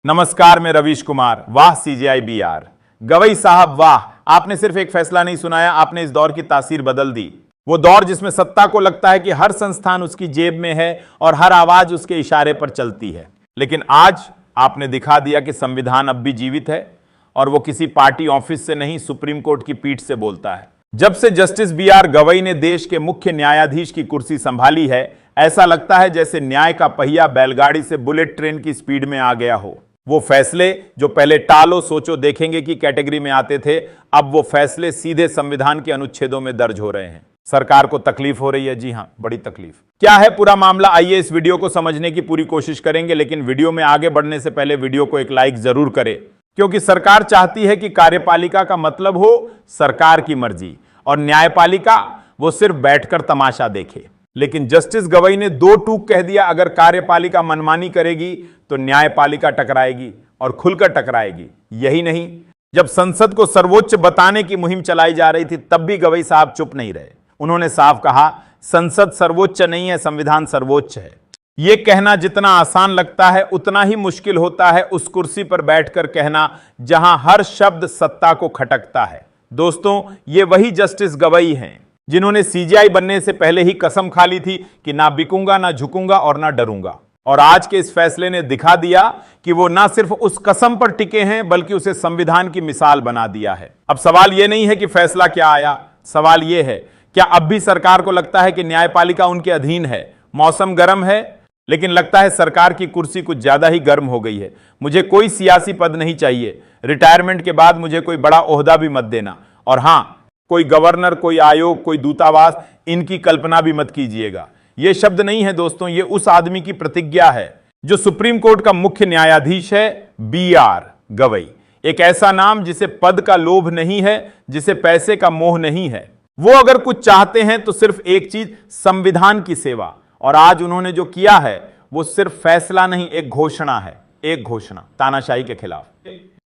नमस्कार, मैं रवीश कुमार। वाह सीजेआई बीआर। गवई साहब वाह, आपने सिर्फ एक फैसला नहीं सुनाया, आपने इस दौर की तासीर बदल दी। वो दौर जिसमें सत्ता को लगता है कि हर संस्थान उसकी जेब में है और हर आवाज उसके इशारे पर चलती है। लेकिन आज आपने दिखा दिया कि संविधान अब भी जीवित है और वो किसी पार्टी ऑफिस से नहीं, सुप्रीम कोर्ट की पीठ से बोलता है। जब से जस्टिस बीआर गवई ने देश के मुख्य न्यायाधीश की कुर्सी संभाली है, ऐसा लगता है जैसे न्याय का पहिया बैलगाड़ी से बुलेट ट्रेन की स्पीड में आ गया हो। वो फैसले जो पहले टालो सोचो देखेंगे की कैटेगरी में आते थे, अब वो फैसले सीधे संविधान के अनुच्छेदों में दर्ज हो रहे हैं। सरकार को तकलीफ हो रही है, जी हां, बड़ी तकलीफ। क्या है पूरा मामला, आइए इस वीडियो को समझने की पूरी कोशिश करेंगे। लेकिन वीडियो में आगे बढ़ने से पहले वीडियो को एक लाइक जरूर करें, क्योंकि सरकार चाहती है कि कार्यपालिका का मतलब हो सरकार की मर्जी और न्यायपालिका वो सिर्फ बैठकर तमाशा देखे। लेकिन जस्टिस गवई ने दो टूक कह दिया, अगर कार्यपालिका मनमानी करेगी तो न्यायपालिका टकराएगी और खुलकर टकराएगी। यही नहीं, जब संसद को सर्वोच्च बताने की मुहिम चलाई जा रही थी तब भी गवई साहब चुप नहीं रहे। उन्होंने साफ कहा, संसद सर्वोच्च नहीं है, संविधान सर्वोच्च है। यह कहना जितना आसान लगता है उतना ही मुश्किल होता है उस कुर्सी पर बैठकर कहना जहां हर शब्द सत्ता को खटकता है। दोस्तों, ये वही जस्टिस गवई हैं जिन्होंने सीजेआई बनने से पहले ही कसम खा ली थी कि ना बिकूंगा, ना झुकूंगा और ना डरूंगा। और आज के इस फैसले ने दिखा दिया कि वो ना सिर्फ उस कसम पर टिके हैं बल्कि उसे संविधान की मिसाल बना दिया है। अब सवाल यह नहीं है कि फैसला क्या आया, सवाल यह है क्या अब भी सरकार को लगता है कि न्यायपालिका उनके अधीन है। मौसम गर्म है, लेकिन लगता है सरकार की कुर्सी कुछ ज्यादा ही गर्म हो गई है। मुझे कोई सियासी पद नहीं चाहिए, रिटायरमेंट के बाद मुझे कोई बड़ा ओहदा भी मत देना, और हां, कोई गवर्नर, कोई आयोग, कोई दूतावास, इनकी कल्पना भी मत कीजिएगा। ये शब्द नहीं है दोस्तों, ये उस आदमी की प्रतिज्ञा है जो सुप्रीम कोर्ट का मुख्य न्यायाधीश है, बीआर गवई। एक ऐसा नाम जिसे पद का लोभ नहीं है, जिसे पैसे का मोह नहीं है। वो अगर कुछ चाहते हैं तो सिर्फ एक चीज, संविधान की सेवा। और आज उन्होंने जो किया है वो सिर्फ फैसला नहीं, एक घोषणा है। एक घोषणा तानाशाही के खिलाफ,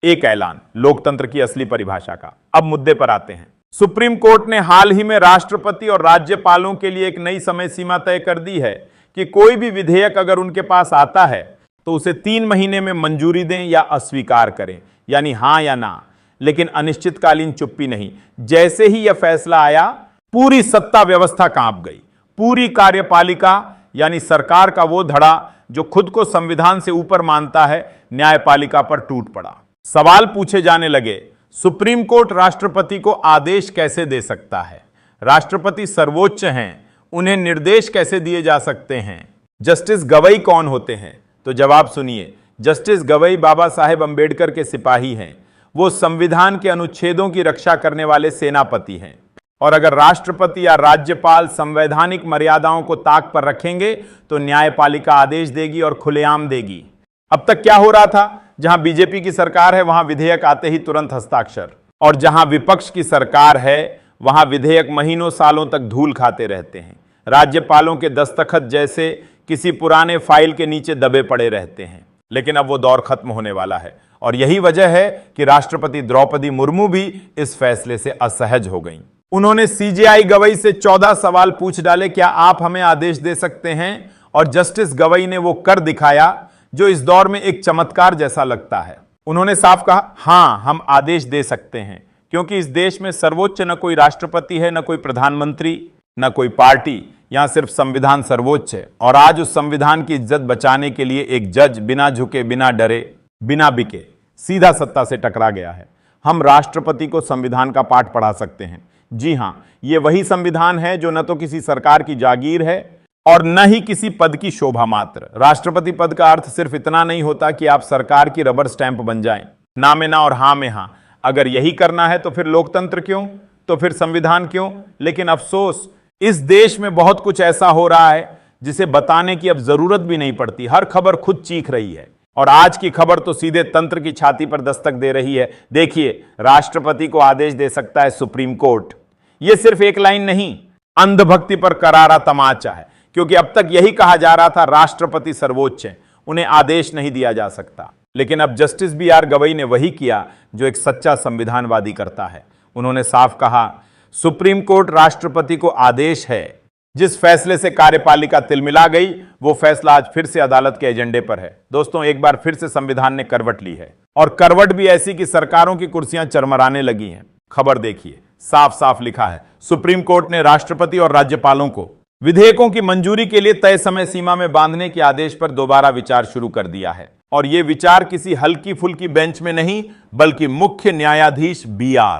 एक ऐलान लोकतंत्र की असली परिभाषा का। अब मुद्दे पर आते हैं। सुप्रीम कोर्ट ने हाल ही में राष्ट्रपति और राज्यपालों के लिए एक नई समय सीमा तय कर दी है कि कोई भी विधेयक अगर उनके पास आता है तो उसे 3 महीने में मंजूरी दें या अस्वीकार करें, यानी हां या ना। लेकिन अनिश्चितकालीन चुप्पी नहीं। जैसे ही यह फैसला आया, पूरी सत्ता व्यवस्था कांप गई। पूरी कार्यपालिका यानी सरकार का वो धड़ा जो खुद को संविधान से ऊपर मानता है, न्यायपालिका पर टूट पड़ा। सवाल पूछे जाने लगे, सुप्रीम कोर्ट राष्ट्रपति को आदेश कैसे दे सकता है? राष्ट्रपति सर्वोच्च हैं, उन्हें निर्देश कैसे दिए जा सकते हैं? जस्टिस गवई कौन होते हैं? तो जवाब सुनिए, जस्टिस गवई बाबा साहेब अंबेडकर के सिपाही हैं। वो संविधान के अनुच्छेदों की रक्षा करने वाले सेनापति हैं। और अगर राष्ट्रपति या राज्यपाल संवैधानिक मर्यादाओं को ताक पर रखेंगे तो न्यायपालिका आदेश देगी और खुलेआम देगी। अब तक क्या हो रहा था, जहां बीजेपी की सरकार है वहां विधेयक आते ही तुरंत हस्ताक्षर, और जहां विपक्ष की सरकार है वहां विधेयक महीनों सालों तक धूल खाते रहते हैं। राज्यपालों के दस्तखत जैसे किसी पुराने फाइल के नीचे दबे पड़े रहते हैं। लेकिन अब वो दौर खत्म होने वाला है और यही वजह है कि राष्ट्रपति द्रौपदी मुर्मू भी इस फैसले से असहज हो गईं। उन्होंने सीजेआई गवई से 14 सवाल पूछ डाले, क्या आप हमें आदेश दे सकते हैं? और जस्टिस गवई ने वो कर दिखाया जो इस दौर में एक चमत्कार जैसा लगता है। उन्होंने साफ कहा, हां, हम आदेश दे सकते हैं, क्योंकि इस देश में सर्वोच्च न कोई राष्ट्रपति है, न कोई प्रधानमंत्री, न कोई पार्टी। यहां सिर्फ संविधान सर्वोच्च है। और आज उस संविधान की इज्जत बचाने के लिए एक जज बिना झुके, बिना डरे, बिना बिके सीधा सत्ता से टकरा गया है। हम राष्ट्रपति को संविधान का पाठ पढ़ा सकते हैं। जी हां, ये वही संविधान है जो न तो किसी सरकार की जागीर है और न ही किसी पद की शोभा मात्र। राष्ट्रपति पद का अर्थ सिर्फ इतना नहीं होता कि आप सरकार की रबर स्टैंप बन जाएं, ना में ना और हां में हां। अगर यही करना है तो फिर लोकतंत्र क्यों, तो फिर संविधान क्यों? लेकिन अफसोस, इस देश में बहुत कुछ ऐसा हो रहा है जिसे बताने की अब जरूरत भी नहीं पड़ती। हर खबर खुद चीख रही है और आज की खबर तो सीधे तंत्र की छाती पर दस्तक दे रही है। देखिए, राष्ट्रपति को आदेश दे सकता है सुप्रीम कोर्ट। यह सिर्फ एक लाइन नहीं, अंधभक्ति पर करारा तमाचा है, क्योंकि अब तक यही कहा जा रहा था राष्ट्रपति सर्वोच्च है, उन्हें आदेश नहीं दिया जा सकता। लेकिन अब जस्टिस बीआर गवई ने वही किया जो एक सच्चा संविधानवादी करता है। उन्होंने साफ कहा, सुप्रीम कोर्ट राष्ट्रपति को आदेश है जिस फैसले से कार्यपालिका तिलमिला गई, वो फैसला आज फिर से अदालत के एजेंडे पर है। दोस्तों, एक बार फिर से संविधान ने करवट ली है, और करवट भी ऐसी कि सरकारों की कुर्सियां चरमराने लगी हैं। खबर देखिए, साफ साफ लिखा है, सुप्रीम कोर्ट ने राष्ट्रपति और राज्यपालों को विधेयकों की मंजूरी के लिए तय समय सीमा में बांधने के आदेश पर दोबारा विचार शुरू कर दिया है। और यह विचार किसी हल्की फुल्की बेंच में नहीं, बल्कि मुख्य न्यायाधीश BR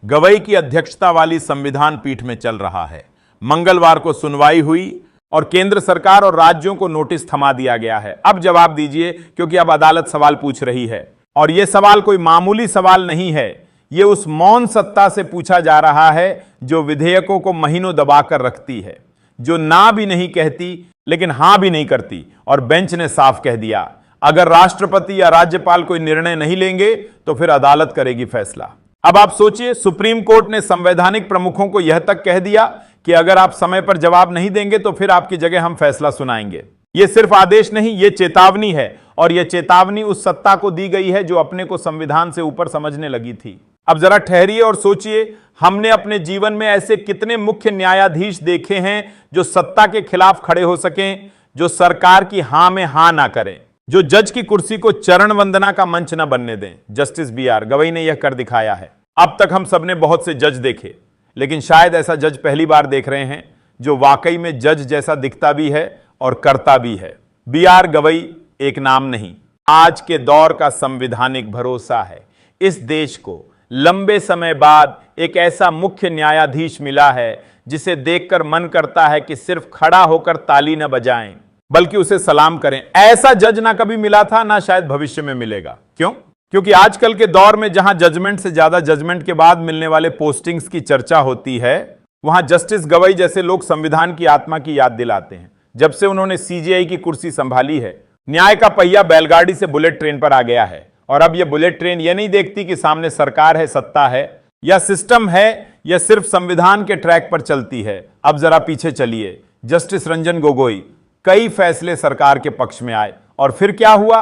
गवई की अध्यक्षता वाली संविधान पीठ में चल रहा है। मंगलवार को सुनवाई हुई और केंद्र सरकार और राज्यों को नोटिस थमा दिया गया है। अब जवाब दीजिए, क्योंकि अब अदालत सवाल पूछ रही है, और यह सवाल कोई मामूली सवाल नहीं है। यह उस मौन सत्ता से पूछा जा रहा है जो विधेयकों को महीनों दबाकर रखती है, जो ना भी नहीं कहती लेकिन हां भी नहीं करती। और बेंच ने साफ कह दिया, अगर राष्ट्रपति या राज्यपाल कोई निर्णय नहीं लेंगे तो फिर अदालत करेगी फैसला। अब आप सोचिए, सुप्रीम कोर्ट ने संवैधानिक प्रमुखों को यह तक कह दिया कि अगर आप समय पर जवाब नहीं देंगे तो फिर आपकी जगह हम फैसला सुनाएंगे। यह सिर्फ आदेश नहीं, यह चेतावनी है, और यह चेतावनी उस सत्ता को दी गई है जो अपने को संविधान से ऊपर समझने लगी थी। अब जरा ठहरिए और सोचिए, हमने अपने जीवन में ऐसे कितने मुख्य न्यायाधीश देखे हैं जो सत्ता के खिलाफ खड़े हो सकें, जो सरकार की हां में हां ना करें, जो जज की कुर्सी को चरण वंदना का मंच न बनने दें। जस्टिस BR गवई ने यह कर दिखाया है। अब तक हम सबने बहुत से जज देखे, लेकिन शायद ऐसा जज पहली बार देख रहे हैं जो वाकई में जज जैसा दिखता भी है और करता भी है। BR गवई एक नाम नहीं, आज के दौर का संवैधानिक भरोसा है। इस देश को लंबे समय बाद एक ऐसा मुख्य न्यायाधीश मिला है जिसे देखकर मन करता है कि सिर्फ खड़ा होकर ताली न बजाएं, बल्कि उसे सलाम करें। ऐसा जज ना कभी मिला था, ना शायद भविष्य में मिलेगा। क्यों? क्योंकि आजकल के दौर में जहां जजमेंट से ज्यादा जजमेंट के बाद मिलने वाले पोस्टिंग्स की चर्चा होती है, वहां जस्टिस गवई जैसे लोग संविधान की आत्मा की याद दिलाते हैं। जब से उन्होंने CJI की कुर्सी संभाली है, न्याय का पहिया बैलगाड़ी से बुलेट ट्रेन पर आ गया है। और अब यह बुलेट ट्रेन यह नहीं देखती कि सामने सरकार है, सत्ता है या सिस्टम है, या सिर्फ संविधान के ट्रैक पर चलती है। अब जरा पीछे चलिए, जस्टिस रंजन गोगोई, कई फैसले सरकार के पक्ष में आए, और फिर क्या हुआ?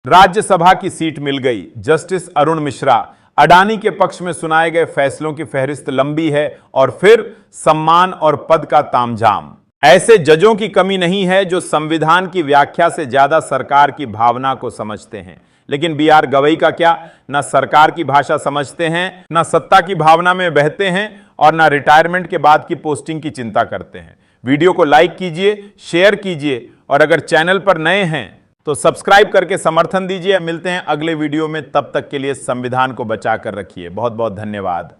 राज्यसभा की सीट मिल गई। जस्टिस अरुण मिश्रा, अडानी के पक्ष में सुनाए गए फैसलों की फहरिस्त लंबी है, और फिर सम्मान और पद का तामझाम। ऐसे जजों की कमी नहीं है जो संविधान की व्याख्या से ज्यादा सरकार की भावना को समझते हैं। लेकिन BR गवई का क्या, ना सरकार की भाषा समझते हैं, ना सत्ता की भावना में बहते हैं, और ना रिटायरमेंट के बाद की पोस्टिंग की चिंता करते हैं। वीडियो को लाइक कीजिए, शेयर कीजिए, और अगर चैनल पर नए हैं तो सब्सक्राइब करके समर्थन दीजिए। मिलते हैं अगले वीडियो में, तब तक के लिए संविधान को बचा कर रखिए। बहुत बहुत धन्यवाद।